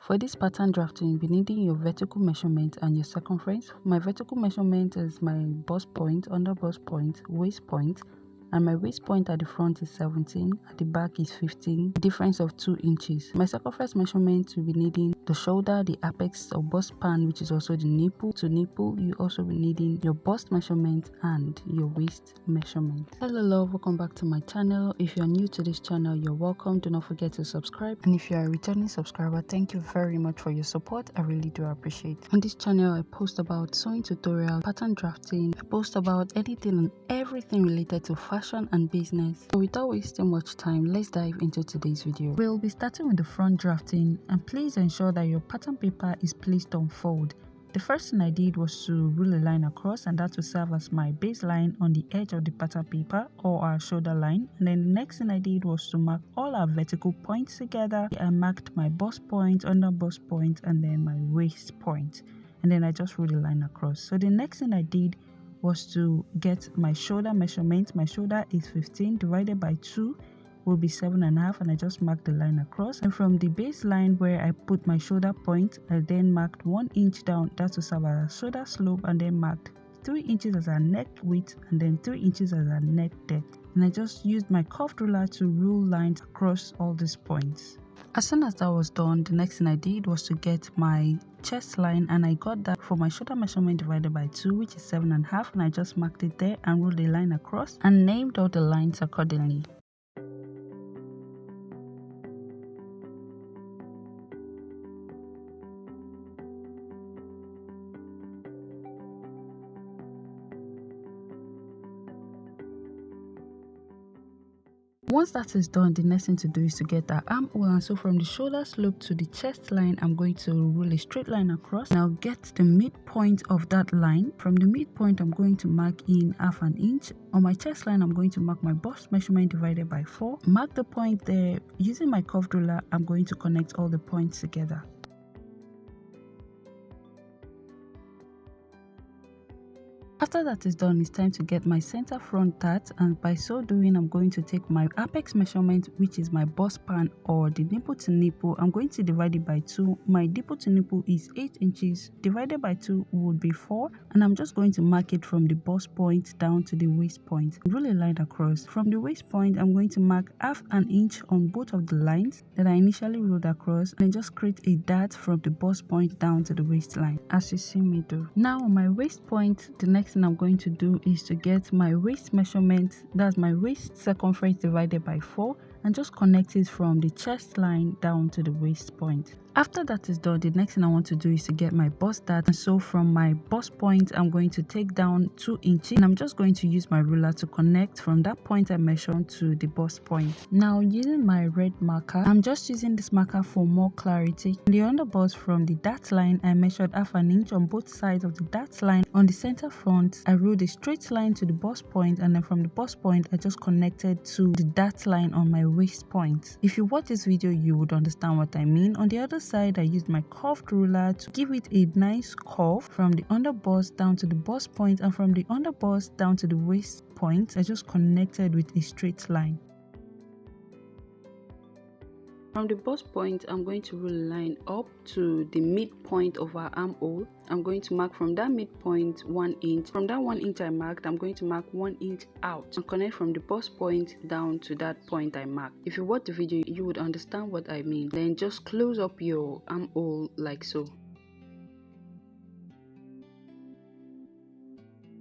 For this pattern drafting, you'll be needing your vertical measurement and your circumference. My vertical measurement is my bust point, under bust point, waist point, and my waist point at the front is 17, at the back is 15, difference of 2 inches. My circumference measurement will be needing the shoulder, the apex or bust span, which is also the nipple to nipple. You also be needing your bust measurement and your waist measurement. Hello love, welcome back to my channel. If you're new to this channel, you're welcome. Do not forget to subscribe, and if you're a returning subscriber, thank you very much for your support. I really do appreciate it. On this channel, I post about sewing tutorial, pattern drafting. I post about anything and everything related to fashion and business. So without wasting much time, let's dive into today's video. We'll be starting with the front drafting, and please ensure that your pattern paper is placed on fold. The first thing I did was to rule a line across, and that will serve as my baseline on the edge of the pattern paper or our shoulder line. And then the next thing I did was to mark all our vertical points together. I marked my bust point, under bust point, and then my waist point, and then I just ruled a line across. So the next thing I did was to get my shoulder measurement. My shoulder is 15 divided by 2 will be 7.5, and I just marked the line across. And from the baseline where I put my shoulder point, I then marked 1 inch down. That will serve as a shoulder slope, and then marked 3 inches as our neck width, and then 3 inches as our neck depth. And I just used my curved ruler to rule lines across all these points. As soon as that was done, the next thing I did was to get my chest line, and I got that for my shoulder measurement divided by 2, which is 7.5, and I just marked it there and ruled a line across and named all the lines accordingly. Once that is done, the next thing to do is to get our armhole, and so from the shoulder slope to the chest line, I'm going to rule a straight line across. Now get the midpoint of that line. From the midpoint, I'm going to mark in 1/2 inch. On my chest line, I'm going to mark my bust measurement divided by 4. Mark the point there. Using my curved ruler, I'm going to connect all the points together. After that is done, it's time to get my center front dart, and by so doing, I'm going to take my apex measurement, which is my bust span or the nipple to nipple. I'm going to divide it by 2. My nipple to nipple is 8 inches. Divided by 2 would be 4, and I'm just going to mark it from the bust point down to the waist point. Rule a line across. From the waist point, I'm going to mark 1/2 inch on both of the lines that I initially ruled across, and then just create a dart from the bust point down to the waistline, as you see me do. Now on my waist point, the next thing I'm going to do is to get my waist measurement, that's my waist circumference divided by 4, and just connect it from the chest line down to the waist point. After that is done, the next thing I want to do is to get my bust dart, and so from my bust point, I'm going to take down 2 inches, and I'm just going to use my ruler to connect from that point I measured to the bust point. Now using my red marker, I'm just using this marker for more clarity. On the under bust from the dart line, I measured 1/2 inch on both sides of the dart line. On the center front, I ruled a straight line to the bust point, and then from the bust point, I just connected to the dart line on my waist point. If you watch this video, you would understand what I mean. On the other side, I used my curved ruler to give it a nice curve from the under bust down to the bust point, and from the under bust down to the waist point, I just connected with a straight line. From the bust point, I'm going to rule a line up to the midpoint of our armhole. I'm going to mark from that midpoint 1 inch. From that 1 inch I marked, I'm going to mark 1 inch out and connect from the bust point down to that point I marked. If you watch the video, you would understand what I mean. Then just close up your armhole like so.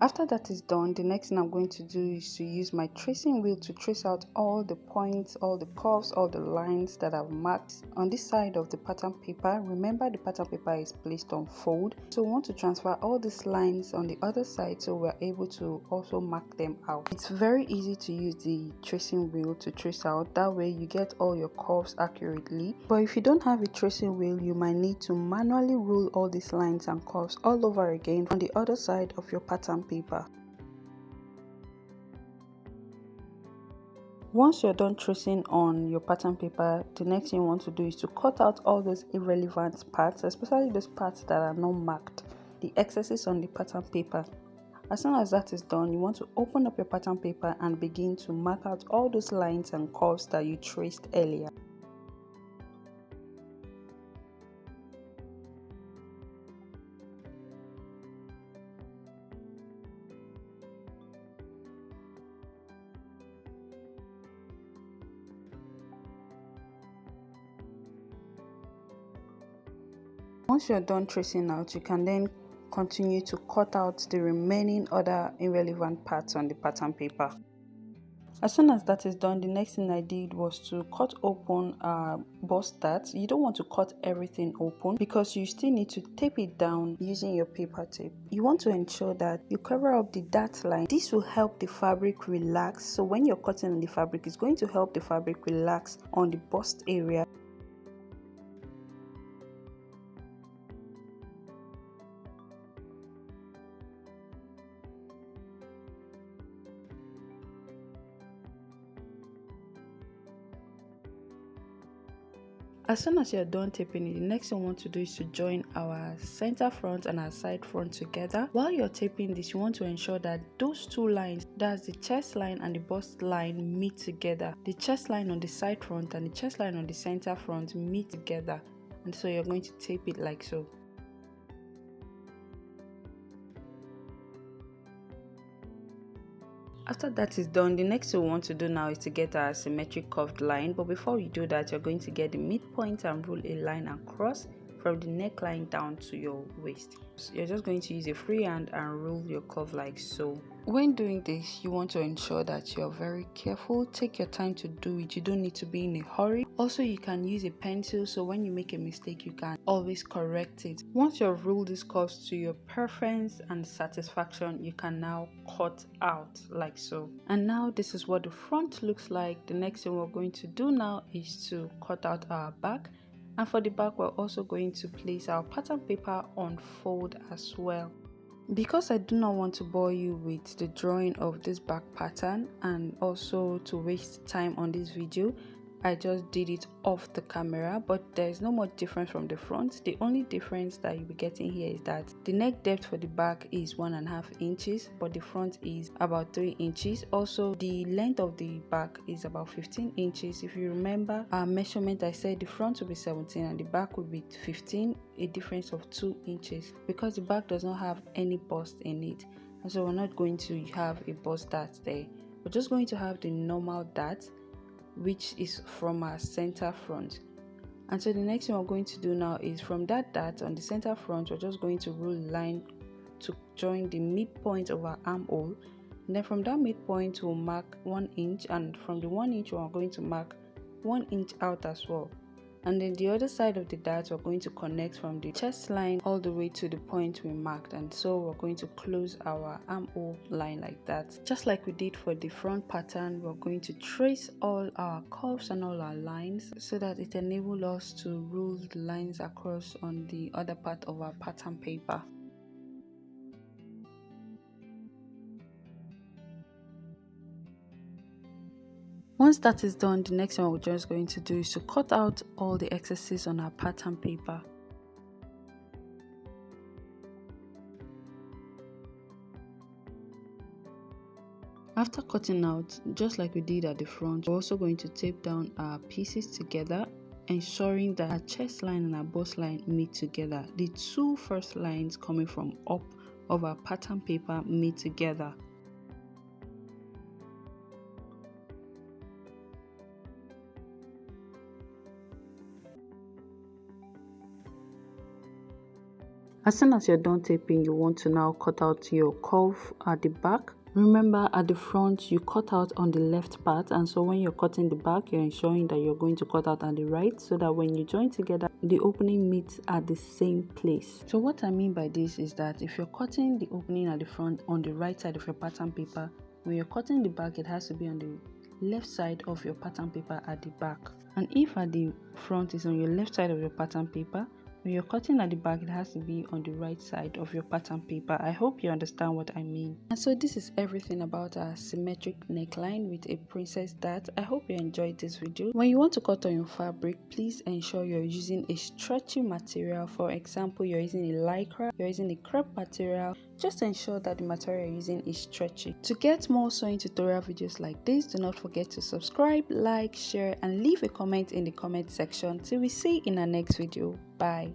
After that is done, the next thing I'm going to do is to use my tracing wheel to trace out all the points, all the curves, all the lines that I've marked on this side of the pattern paper. Remember, the pattern paper is placed on fold, so we want to transfer all these lines on the other side so we're able to also mark them out. It's very easy to use the tracing wheel to trace out, that way you get all your curves accurately. But if you don't have a tracing wheel, you might need to manually rule all these lines and curves all over again on the other side of your pattern paper. Once you're done tracing on your pattern paper, the next thing you want to do is to cut out all those irrelevant parts, especially those parts that are not marked, the excesses on the pattern paper. As soon as that is done, you want to open up your pattern paper and begin to mark out all those lines and curves that you traced earlier. Once you're done tracing out, you can then continue to cut out the remaining other irrelevant parts on the pattern paper. As soon as that is done, the next thing I did was to cut open our bust dart. You don't want to cut everything open because you still need to tape it down using your paper tape. You want to ensure that you cover up the dart line. This will help the fabric relax. So when you're cutting on the fabric, it's going to help the fabric relax on the bust area. As soon as you're done taping it, the next thing you want to do is to join our center front and our side front together. While you're taping this, you want to ensure that those two lines, that's the chest line and the bust line, meet together. The chest line on the side front and the chest line on the center front meet together. And so you're going to tape it like so. After that is done, the next thing we want to do now is to get our symmetric curved line. But before you do that, you're going to get the midpoint and rule a line across from the neckline down to your waist. So you're just going to use a free hand and rule your curve like so. When doing this, you want to ensure that you're very careful. Take your time to do it. You don't need to be in a hurry. Also, you can use a pencil, so when you make a mistake, you can always correct it. Once you've ruled this curves to your preference and satisfaction, you can now cut out like so. And now this is what the front looks like. The next thing we're going to do now is to cut out our back. And for the back, we're also going to place our pattern paper on fold as well. Because I do not want to bore you with the drawing of this back pattern and also to waste time on this video, I just did it off the camera, but there is no much difference from the front. The only difference that you'll be getting here is that the neck depth for the back is 1.5 inches, but the front is about 3 inches. Also, the length of the back is about 15 inches. If you remember our measurement, I said the front will be 17 and the back will be 15, a difference of 2 inches, because the back does not have any bust in it, and so we're not going to have a bust dart there. We're just going to have the normal dart, which is from our center front. And so the next thing we're going to do now is from that dart on the center front, we're just going to rule a line to join the midpoint of our armhole, and then from that midpoint we'll mark 1 inch, and from the 1 inch we're going to mark 1 inch out as well. And then the other side of the dart, we're going to connect from the chest line all the way to the point we marked, and so we're going to close our armhole line like that. Just like we did for the front pattern, we're going to trace all our curves and all our lines so that it enables us to rule the lines across on the other part of our pattern paper. Once that is done, the next one we're just going to do is to cut out all the excesses on our pattern paper. After cutting out, just like we did at the front, we're also going to tape down our pieces together, ensuring that our chest line and our bust line meet together. The two first lines coming from up of our pattern paper meet together. As soon as you're done taping, you want to now cut out your curve at the back. Remember, at the front you cut out on the left part, and so when you're cutting the back, you're ensuring that you're going to cut out on the right, so that when you join together, the opening meets at the same place. So what I mean by this is that if you're cutting the opening at the front on the right side of your pattern paper, when you're cutting the back, it has to be on the left side of your pattern paper at the back. And if at the front is on your left side of your pattern paper, when you're cutting at the back, it has to be on the right side of your pattern paper. I hope you understand what I mean. And so this is everything about our symmetric neckline with a princess dart. I hope you enjoyed this video. When you want to cut on your fabric, please ensure you're using a stretchy material. For example, you're using a lycra, you're using a crepe material. Just ensure that the material you're using is stretchy. To get more sewing tutorial videos like this, do not forget to subscribe, like, share, and leave a comment in the comment section. Till we see in our next video. Bye.